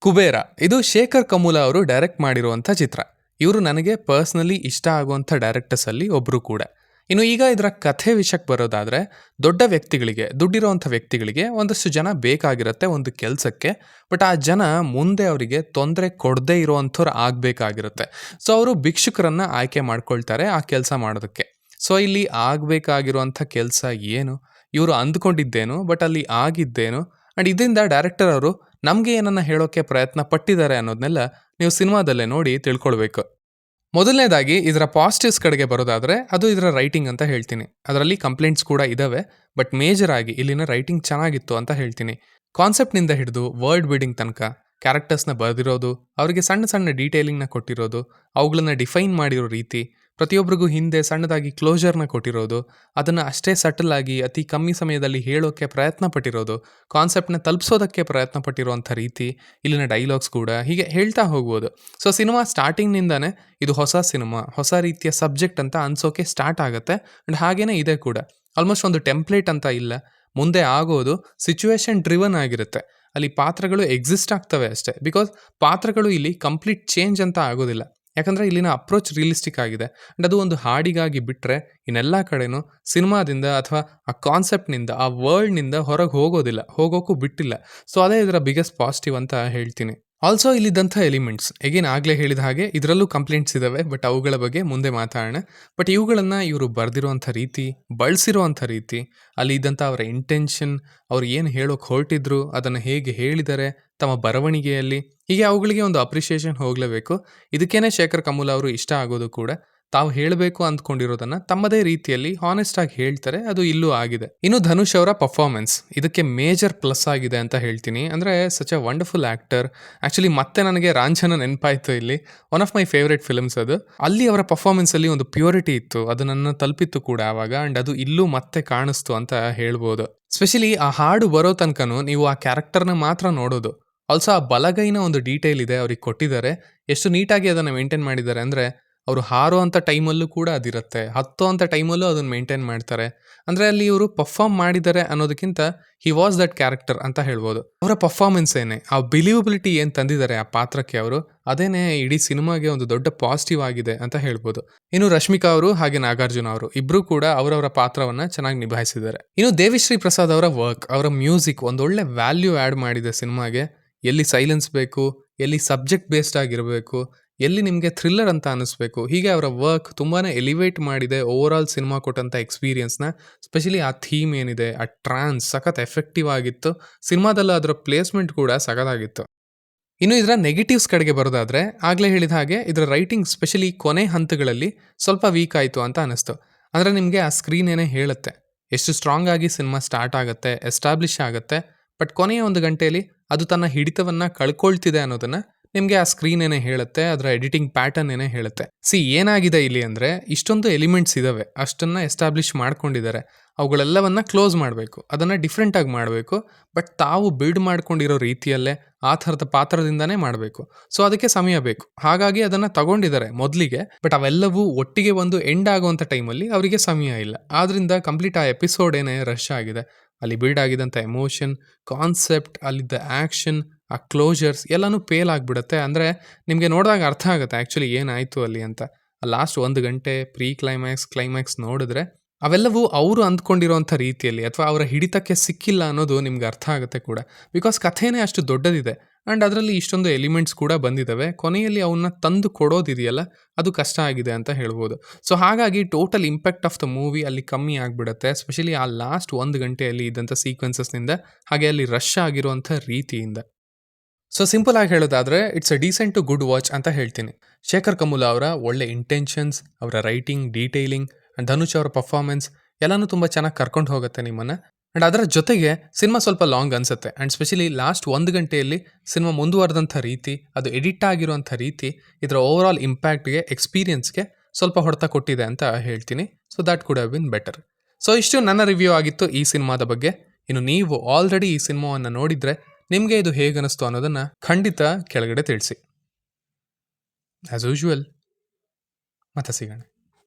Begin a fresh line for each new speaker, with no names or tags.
ಕುಬೇರ ಇದು ಶೇಖರ್ ಕಮುಲ ಅವರು ಡೈರೆಕ್ಟ್ ಮಾಡಿರುವಂಥ ಚಿತ್ರ. ಇವರು ನನಗೆ ಪರ್ಸ್ನಲಿ ಇಷ್ಟ ಆಗುವಂಥ ಡೈರೆಕ್ಟರ್ಸಲ್ಲಿ ಒಬ್ಬರು ಕೂಡ. ಇನ್ನು ಈಗ ಇದರ ಕಥೆ ವಿಷಯಕ್ಕೆ ಬರೋದಾದರೆ, ದೊಡ್ಡ ವ್ಯಕ್ತಿಗಳಿಗೆ, ದುಡ್ಡಿರೋವಂಥ ವ್ಯಕ್ತಿಗಳಿಗೆ ಒಂದಷ್ಟು ಜನ ಬೇಕಾಗಿರುತ್ತೆ ಒಂದು ಕೆಲಸಕ್ಕೆ. ಬಟ್ ಆ ಜನ ಮುಂದೆ ಅವರಿಗೆ ತೊಂದರೆ ಕೊಡದೇ ಇರೋವಂಥವ್ರು ಆಗಬೇಕಾಗಿರುತ್ತೆ. ಸೊ ಅವರು ಭಿಕ್ಷುಕರನ್ನು ಆಯ್ಕೆ ಮಾಡ್ಕೊಳ್ತಾರೆ ಆ ಕೆಲಸ ಮಾಡೋದಕ್ಕೆ. ಸೊ ಇಲ್ಲಿ ಆಗಬೇಕಾಗಿರುವಂಥ ಕೆಲಸ ಏನು, ಇವರು ಅಂದ್ಕೊಂಡಿದ್ದೇನು, ಬಟ್ ಅಲ್ಲಿ ಆಗಿದ್ದೇನು, ಆ್ಯಂಡ್ ಇದರಿಂದ ಡೈರೆಕ್ಟರ್ ಅವರು ನಮಗೆ ಏನನ್ನ ಹೇಳೋಕ್ಕೆ ಪ್ರಯತ್ನ ಪಟ್ಟಿದ್ದಾರೆ ಅನ್ನೋದನ್ನೆಲ್ಲ ನೀವು ಸಿನಿಮಾದಲ್ಲೇ ನೋಡಿ ತಿಳ್ಕೊಳ್ಬೇಕು. ಮೊದಲನೇದಾಗಿ ಇದರ ಪಾಸಿಟಿವ್ಸ್ ಕಡೆಗೆ ಬರೋದಾದರೆ ಅದು ಇದರ ರೈಟಿಂಗ್ ಅಂತ ಹೇಳ್ತೀನಿ. ಅದರಲ್ಲಿ ಕಂಪ್ಲೇಂಟ್ಸ್ ಕೂಡ ಇದ್ದಾವೆ, ಬಟ್ ಮೇಜರ್ ಆಗಿ ಇಲ್ಲಿನ ರೈಟಿಂಗ್ ಚೆನ್ನಾಗಿತ್ತು ಅಂತ ಹೇಳ್ತೀನಿ. ಕಾನ್ಸೆಪ್ಟ್ನಿಂದ ಹಿಡಿದು ವರ್ಡ್ ಬಿಲ್ಡಿಂಗ್ ತನಕ, ಕ್ಯಾರೆಕ್ಟರ್ಸ್ನ ಬರೆದಿರೋದು, ಅವರಿಗೆ ಸಣ್ಣ ಸಣ್ಣ ಡೀಟೇಲಿಂಗ್ನ ಕೊಟ್ಟಿರೋದು, ಅವುಗಳನ್ನ ಡಿಫೈನ್ ಮಾಡಿರೋ ರೀತಿ, ಪ್ರತಿಯೊಬ್ಬರಿಗೂ ಹಿಂದೆ ಸಣ್ಣದಾಗಿ ಕ್ಲೋಜರ್ನ ಕೊಟ್ಟಿರೋದು, ಅದನ್ನು ಅಷ್ಟೇ ಸಟಲ್ ಆಗಿ ಅತಿ ಕಮ್ಮಿ ಸಮಯದಲ್ಲಿ ಹೇಳೋಕ್ಕೆ ಪ್ರಯತ್ನ ಪಟ್ಟಿರೋದು, ಕಾನ್ಸೆಪ್ಟ್ನ ತಲುಪಿಸೋದಕ್ಕೆ ಪ್ರಯತ್ನ ಪಟ್ಟಿರುವಂಥ ರೀತಿ, ಇಲ್ಲಿನ ಡೈಲಾಗ್ಸ್ ಕೂಡ, ಹೀಗೆ ಹೇಳ್ತಾ ಹೋಗ್ಬೋದು. ಸೊ ಸಿನಿಮಾ ಸ್ಟಾರ್ಟಿಂಗ್ನಿಂದಾನೇ ಇದು ಹೊಸ ಸಿನಿಮಾ, ಹೊಸ ರೀತಿಯ ಸಬ್ಜೆಕ್ಟ್ ಅಂತ ಅನ್ಸೋಕೆ ಸ್ಟಾರ್ಟ್ ಆಗುತ್ತೆ. ಆ್ಯಂಡ್ ಹಾಗೇನೇ ಇದೆ ಕೂಡ. ಆಲ್ಮೋಸ್ಟ್ ಒಂದು ಟೆಂಪ್ಲೇಟ್ ಅಂತ ಇಲ್ಲ, ಮುಂದೆ ಆಗೋದು ಸಿಚುವೇಶನ್ ಡ್ರಿವನ್ ಆಗಿರುತ್ತೆ. ಅಲ್ಲಿ ಪಾತ್ರಗಳು ಎಕ್ಸಿಸ್ಟ್ ಆಗ್ತವೆ ಅಷ್ಟೇ. ಬಿಕಾಸ್ ಪಾತ್ರಗಳು ಇಲ್ಲಿ ಕಂಪ್ಲೀಟ್ ಚೇಂಜ್ ಅಂತ ಆಗೋದಿಲ್ಲ, ಯಾಕಂದರೆ ಇಲ್ಲಿನ ಅಪ್ರೋಚ್ ರಿಯಲಿಸ್ಟಿಕ್ ಆಗಿದೆ. ಆ್ಯಂಡ್ ಅದು ಒಂದು ಹಾಡಿಗಾಗಿ ಬಿಟ್ಟರೆ ಇನ್ನೆಲ್ಲ ಕಡೆನೂ ಸಿನಿಮಾದಿಂದ ಅಥವಾ ಆ ಕಾನ್ಸೆಪ್ಟ್ನಿಂದ, ಆ ವರ್ಲ್ಡ್ನಿಂದ ಹೊರಗೆ ಹೋಗೋಕ್ಕೂ ಬಿಟ್ಟಿಲ್ಲ. ಸೊ ಅದೇ ಇದರ ಬಿಗ್ಗೆಸ್ಟ್ ಪಾಸಿಟಿವ್ ಅಂತ ಹೇಳ್ತೀನಿ. ಆಲ್ಸೋ ಇಲ್ಲಿದ್ದಂಥ ಎಲಿಮೆಂಟ್ಸ್, ಎಗೇನ್ ಆಗಲೇ ಹೇಳಿದ ಹಾಗೆ ಇದರಲ್ಲೂ ಕಂಪ್ಲೇಂಟ್ಸ್ ಇದ್ದಾವೆ, ಬಟ್ ಅವುಗಳ ಬಗ್ಗೆ ಮುಂದೆ ಮಾತಾಡೋಣ. ಬಟ್ ಇವುಗಳನ್ನು ಇವರು ಬರೆದಿರುವಂಥ ರೀತಿ, ಬಳಸಿರುವಂಥ ರೀತಿ, ಅಲ್ಲಿ ಇದ್ದಂಥ ಅವರ ಇಂಟೆನ್ಷನ್, ಅವ್ರು ಏನು ಹೇಳೋಕೆ ಹೊರಟಿದ್ರು, ಅದನ್ನು ಹೇಗೆ ಹೇಳಿದ್ದಾರೆ ತಮ್ಮ ಬರವಣಿಗೆಯಲ್ಲಿ, ಹೀಗೆ ಅವುಗಳಿಗೆ ಒಂದು ಅಪ್ರಿಷಿಯೇಷನ್ ಹೋಗಲೇಬೇಕು. ಇದಕ್ಕೇನೆ ಶೇಖರ್ ಕಮುಲ ಅವರು ಇಷ್ಟ ಆಗೋದು ಕೂಡ. ತಾವು ಹೇಳಬೇಕು ಅಂದ್ಕೊಂಡಿರೋದನ್ನ ತಮ್ಮದೇ ರೀತಿಯಲ್ಲಿ ಹಾನೆಸ್ಟ್ ಆಗಿ ಹೇಳ್ತಾರೆ. ಅದು ಇಲ್ಲೂ ಆಗಿದೆ. ಇನ್ನು ಧನುಷ್ ಅವರ ಪರ್ಫಾರ್ಮೆನ್ಸ್ ಇದಕ್ಕೆ ಮೇಜರ್ ಪ್ಲಸ್ ಆಗಿದೆ ಅಂತ ಹೇಳ್ತೀನಿ. ಅಂದರೆ such a wonderful actor. Actually ಮತ್ತೆ ನನಗೆ ರಾಂಛನ ನೆನಪಾಯಿತು ಇಲ್ಲಿ. One of my favourite films ಅದು. ಅಲ್ಲಿ ಅವರ ಪರ್ಫಾರ್ಮೆನ್ಸಲ್ಲಿ ಒಂದು ಪ್ಯೂರಿಟಿ ಇತ್ತು, ಅದು ನನ್ನ ತಲುಪಿತ್ತು ಕೂಡ ಆವಾಗ. ಆ್ಯಂಡ್ ಅದು ಇಲ್ಲೂ ಮತ್ತೆ ಕಾಣಿಸ್ತು ಅಂತ ಹೇಳ್ಬೋದು. ಸ್ಪೆಷಲಿ ಆ ಹಾಡು ಬರೋ ತನಕನೂ ನೀವು ಆ ಕ್ಯಾರೆಕ್ಟರ್ನ ಮಾತ್ರ ನೋಡೋದು. ಆಲ್ಸೋ ಆ ಬಲಗೈನ ಒಂದು ಡೀಟೇಲ್ ಇದೆ, ಅವ್ರಿಗೆ ಕೊಟ್ಟಿದ್ದಾರೆ. ಎಷ್ಟು ನೀಟಾಗಿ ಅದನ್ನು ಮೇಂಟೈನ್ ಮಾಡಿದ್ದಾರೆ ಅಂದರೆ, ಅವರು ಹಾರೋ ಅಂಥ ಟೈಮಲ್ಲೂ ಕೂಡ ಅದಿರುತ್ತೆ, ಹತ್ತೋ ಅಂಥ ಟೈಮಲ್ಲೂ ಅದನ್ನು ಮೇಂಟೈನ್ ಮಾಡ್ತಾರೆ. ಅಂದರೆ ಅಲ್ಲಿ ಇವರು ಪರ್ಫಾರ್ಮ್ ಮಾಡಿದ್ದಾರೆ ಅನ್ನೋದಕ್ಕಿಂತ ಹಿ ವಾಸ್ ದಟ್ ಕ್ಯಾರೆಕ್ಟರ್ ಅಂತ ಹೇಳ್ಬೋದು. ಅವರ ಪರ್ಫಾರ್ಮೆನ್ಸ್ ಏನೇ, ಆ ಬಿಲೀವಬಿಲಿಟಿ ಏನು ತಂದಿದ್ದಾರೆ ಆ ಪಾತ್ರಕ್ಕೆ ಅವರು, ಅದೇನೇ ಇಡೀ ಸಿನಿಮಾಗೆ ಒಂದು ದೊಡ್ಡ ಪಾಸಿಟಿವ್ ಆಗಿದೆ ಅಂತ ಹೇಳ್ಬೋದು. ಇನ್ನು ರಶ್ಮಿಕಾ ಅವರು ಹಾಗೆ ನಾಗಾರ್ಜುನ ಅವರು ಇಬ್ಬರೂ ಕೂಡ ಅವರವರ ಪಾತ್ರವನ್ನು ಚೆನ್ನಾಗಿ ನಿಭಾಯಿಸಿದ್ದಾರೆ. ಇನ್ನು ದೇವಿಶ್ರೀ ಪ್ರಸಾದ್ ಅವರ ವರ್ಕ್, ಅವರ ಮ್ಯೂಸಿಕ್ ಒಂದೊಳ್ಳೆ ವ್ಯಾಲ್ಯೂ ಆ್ಯಡ್ ಮಾಡಿದೆ ಸಿನಿಮಾಗೆ. ಎಲ್ಲಿ ಸೈಲೆನ್ಸ್ ಬೇಕು, ಎಲ್ಲಿ ಸಬ್ಜೆಕ್ಟ್ ಬೇಸ್ಡ್ ಆಗಿರಬೇಕು, ಎಲ್ಲಿ ನಿಮಗೆ ಥ್ರಿಲ್ಲರ್ ಅಂತ ಅನ್ನಿಸ್ಬೇಕು, ಹೀಗೆ ಅವರ ವರ್ಕ್ ತುಂಬಾ ಎಲಿವೇಟ್ ಮಾಡಿದೆ ಓವರ್ ಆಲ್ ಸಿನಿಮಾ ಕೊಟ್ಟಂಥ ಎಕ್ಸ್ಪೀರಿಯನ್ಸ್ನ. ಸ್ಪೆಷಲಿ ಆ ಥೀಮ್ ಏನಿದೆ, ಆ ಟ್ರಾನ್ಸ್ ಸಖತ್ ಎಫೆಕ್ಟಿವ್ ಆಗಿತ್ತು. ಸಿನಿಮಾದಲ್ಲೂ ಅದರ ಪ್ಲೇಸ್ಮೆಂಟ್ ಕೂಡ ಸಖತ್ತಾಗಿತ್ತು. ಇನ್ನು ಇದರ ನೆಗೆಟಿವ್ಸ್ ಕಡೆಗೆ ಬರೋದಾದರೆ, ಆಗಲೇ ಹೇಳಿದ ಹಾಗೆ ಇದರ ರೈಟಿಂಗ್ ಸ್ಪೆಷಲಿ ಕೊನೆ ಹಂತಗಳಲ್ಲಿ ಸ್ವಲ್ಪ ವೀಕ್ ಆಯಿತು ಅಂತ ಅನ್ನಿಸ್ತು. ಅಂದರೆ ನಿಮಗೆ ಆ ಸ್ಕ್ರೀನ್ ಏನೇ ಹೇಳುತ್ತೆ, ಎಷ್ಟು ಸ್ಟ್ರಾಂಗ್ ಆಗಿ ಸಿನಿಮಾ ಸ್ಟಾರ್ಟ್ ಆಗುತ್ತೆ, ಎಸ್ಟಾಬ್ಲಿಷ್ ಆಗುತ್ತೆ, ಬಟ್ ಕೊನೆಯ ಒಂದು ಗಂಟೆಯಲ್ಲಿ ಅದು ತನ್ನ ಹಿಡಿತವನ್ನು ಕಳ್ಕೊಳ್ತಿದೆ ಅನ್ನೋದನ್ನು ನಿಮಗೆ ಆ ಸ್ಕ್ರೀನ್ ಏನೇ ಹೇಳುತ್ತೆ, ಅದರ ಎಡಿಟಿಂಗ್ ಪ್ಯಾಟರ್ನ್ ಏನೇ ಹೇಳುತ್ತೆ. ಏನಾಗಿದೆ ಇಲ್ಲಿ ಅಂದರೆ, ಇಷ್ಟೊಂದು ಎಲಿಮೆಂಟ್ಸ್ ಇದ್ದಾವೆ, ಅಷ್ಟನ್ನು ಎಸ್ಟಾಬ್ಲಿಷ್ ಮಾಡ್ಕೊಂಡಿದ್ದಾರೆ. ಅವುಗಳೆಲ್ಲವನ್ನ ಕ್ಲೋಸ್ ಮಾಡಬೇಕು, ಅದನ್ನು ಡಿಫ್ರೆಂಟಾಗಿ ಮಾಡಬೇಕು. ಬಟ್ ತಾವು ಬಿಲ್ಡ್ ಮಾಡ್ಕೊಂಡಿರೋ ರೀತಿಯಲ್ಲೇ ಆ ಥರದ ಪಾತ್ರದಿಂದನೇ ಮಾಡಬೇಕು. ಸೊ ಅದಕ್ಕೆ ಸಮಯ ಬೇಕು. ಹಾಗಾಗಿ ಅದನ್ನು ತಗೊಂಡಿದ್ದಾರೆ ಮೊದಲಿಗೆ, ಬಟ್ ಅವೆಲ್ಲವೂ ಒಟ್ಟಿಗೆ ಒಂದು ಎಂಡ್ ಆಗುವಂಥ ಟೈಮಲ್ಲಿ ಅವರಿಗೆ ಸಮಯ ಇಲ್ಲ. ಆದ್ದರಿಂದ ಕಂಪ್ಲೀಟ್ ಆ ಎಪಿಸೋಡ್ ಏನೇ ರಶ್ ಆಗಿದೆ, ಅಲ್ಲಿ ಬಿಲ್ಡ್ ಆಗಿದ್ದಂಥ ಎಮೋಷನ್, ಕಾನ್ಸೆಪ್ಟ್, ಅಲ್ಲಿದ್ದ ಆ್ಯಕ್ಷನ್, ಆ ಕ್ಲೋಜರ್ಸ್ ಎಲ್ಲನೂ ಪೇಲ್ ಆಗಿಬಿಡುತ್ತೆ. ಅಂದರೆ ನಿಮಗೆ ನೋಡಿದಾಗ ಅರ್ಥ ಆಗುತ್ತೆ ಆ್ಯಕ್ಚುಲಿ ಏನಾಯಿತು ಅಲ್ಲಿ ಅಂತ. ಲಾಸ್ಟ್ 1 ಗಂಟೆ ಪ್ರೀ ಕ್ಲೈಮ್ಯಾಕ್ಸ್ ನೋಡಿದ್ರೆ ಅವೆಲ್ಲವೂ ಅವರು ಅಂದ್ಕೊಂಡಿರೋಂಥ ರೀತಿಯಲ್ಲಿ ಅಥವಾ ಅವರ ಹಿಡಿತಕ್ಕೆ ಸಿಕ್ಕಿಲ್ಲ ಅನ್ನೋದು ನಿಮ್ಗೆ ಅರ್ಥ ಆಗುತ್ತೆ ಕೂಡ. ಬಿಕಾಸ್ ಕಥೆನೇ ಅಷ್ಟು ದೊಡ್ಡದಿದೆ ಆ್ಯಂಡ್ ಅದರಲ್ಲಿ ಇಷ್ಟೊಂದು ಎಲಿಮೆಂಟ್ಸ್ ಕೂಡ ಬಂದಿದ್ದಾವೆ. ಕೊನೆಯಲ್ಲಿ ಅವನ್ನ ತಂದು ಕೊಡೋದಿದೆಯಲ್ಲ, ಅದು ಕಷ್ಟ ಆಗಿದೆ ಅಂತ ಹೇಳ್ಬೋದು. ಸೊ ಹಾಗಾಗಿ total impact of the movie ಅಲ್ಲಿ ಕಮ್ಮಿ ಆಗಿಬಿಡುತ್ತೆ. ಸ್ಪೆಷಲಿ ಆ ಲಾಸ್ಟ್ 1 ಗಂಟೆಯಲ್ಲಿ ಇದ್ದಂಥ ಸೀಕ್ವೆನ್ಸಸ್ನಿಂದ, ಹಾಗೆ ಅಲ್ಲಿ ರಶ್ ಆಗಿರುವಂಥ ರೀತಿಯಿಂದ. ಸೊ ಸಿಂಪಲ್ ಆಗಿ ಹೇಳೋದಾದರೆ, it's a decent to good watch ಅಂತ ಹೇಳ್ತೀನಿ. ಶೇಖರ್ ಕಮುಲ ಅವರ ಒಳ್ಳೆ ಇಂಟೆನ್ಷನ್ಸ್, ಅವರ ರೈಟಿಂಗ್, ಡೀಟೇಲಿಂಗ್ ಆ್ಯಂಡ್ ಧನುಷ್ ಅವರ ಪರ್ಫಾರ್ಮೆನ್ಸ್ ಎಲ್ಲನೂ ತುಂಬ ಚೆನ್ನಾಗಿ ಕರ್ಕೊಂಡು ಹೋಗುತ್ತೆ ನಿಮ್ಮನ್ನು. ಆ್ಯಂಡ್ ಅದರ ಜೊತೆಗೆ ಸಿನಿಮಾ ಸ್ವಲ್ಪ ಲಾಂಗ್ ಅನಿಸುತ್ತೆ. ಆ್ಯಂಡ್ ಸ್ಪೆಷಲಿ ಲಾಸ್ಟ್ 1 ಗಂಟೆಯಲ್ಲಿ ಸಿನಿಮಾ ಮುಂದುವರೆದಂಥ ರೀತಿ, ಅದು ಎಡಿಟ್ ಆಗಿರುವಂಥ ರೀತಿ, ಇದರ ಓವರ್ ಆಲ್ ಇಂಪ್ಯಾಕ್ಟ್ಗೆ, ಎಕ್ಸ್ಪೀರಿಯನ್ಸ್ಗೆ ಸ್ವಲ್ಪ ಹೊಡೆತ ಕೊಟ್ಟಿದೆ ಅಂತ ಹೇಳ್ತೀನಿ. So that could have been better. So ಇಷ್ಟು ನನ್ನ ರಿವ್ಯೂ ಆಗಿತ್ತು ಈ ಸಿನಿಮಾದ ಬಗ್ಗೆ. ಇನ್ನು ನೀವು ಆಲ್ರೆಡಿ ಈ ಸಿನಿಮಾವನ್ನು ನೋಡಿದರೆ ನಿಮಗೆ ಇದು ಹೇಗನ್ನಿಸ್ತು ಅನ್ನೋದನ್ನು ಖಂಡಿತ ಕೆಳಗಡೆ ತಿಳಿಸಿ. ಆ್ಯಸ್ ಯೂಶುವಲ್ ಮತ್ತೆ ಸಿಗೋಣ.